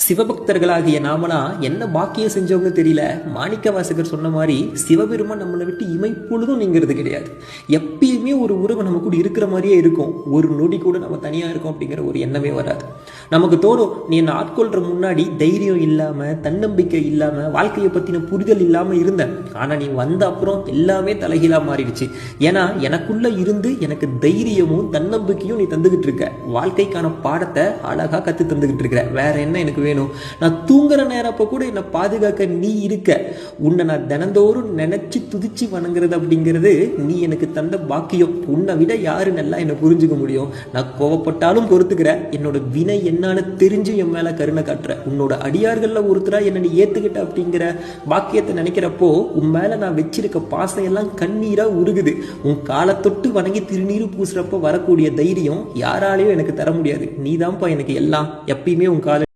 சிவபக்தர்களாகிய நாமனா என்ன பாக்கியம் செஞ்சவங்க தெரியல. மாணிக்க வாசகர் சொன்ன மாதிரி சிவபெருமான் நம்மளை விட்டு இமைப்பொழுதும் நீங்கிறது கிடையாது. எப்பயுமே ஒரு உறவு நம்ம கூட இருக்கிற மாதிரியே இருக்கும். ஒரு நொடி கூட நம்ம தனியா இருக்கோம் அப்படிங்கிற ஒரு எண்ணமே வராது. நமக்கு தோணும், நீ என்ன ஆட்கொள்ற முன்னாடி தைரியம் இல்லாம, தன்னம்பிக்கை இல்லாம, வாழ்க்கையை பத்தின புரிதல் இல்லாம இருந்தேன். ஆனா நீ வந்த அப்புறம் எல்லாமே தலைகீழா மாறிடுச்சு. ஏன்னா எனக்குள்ள இருந்து எனக்கு தைரியமும் தன்னம்பிக்கையும் நீ தந்துகிட்டு இருக்க. வாழ்க்கைக்கான பாடத்தை அழகா கத்து தந்துகிட்டு இருக்கிற. வேற என்ன எனக்கு வேணும்? நான் தூங்குற நேரப்ப கூட என்னை பாதுகாக்க நீ இருக்க. உன்னை நான் தினந்தோறும் நினைச்சு துதிச்சு வணங்குறது அப்படிங்கிறது நீ எனக்கு தந்த பாக்கியம். உன்னை விட யாரு நல்லா என்னை புரிஞ்சுக்க முடியும்? நான் கோவப்பட்டாலும் பொறுத்துக்கிற. என்னோட வினை என்னன்னு தெரிஞ்சு என் மேல கருணை காட்டுற. உன்னோட அடியார்கள்ல ஒருத்தரா என்னை நீ ஏத்துக்கிட்ட அப்படிங்கிற பாக்கியத்தை நினைக்கிறப்போ உன் மேல நான் வச்சிருக்க பாசம் எல்லாம் கண்ணீரா உருகுது. உன் காலை தொட்டு வணங்கி திருநீர் பூசுறப்ப வரக்கூடிய தைரியம் யாராலையும் எனக்கு தர முடியாது. நீதான்ப்பா எனக்கு எல்லாம். எப்பயுமே உன் கால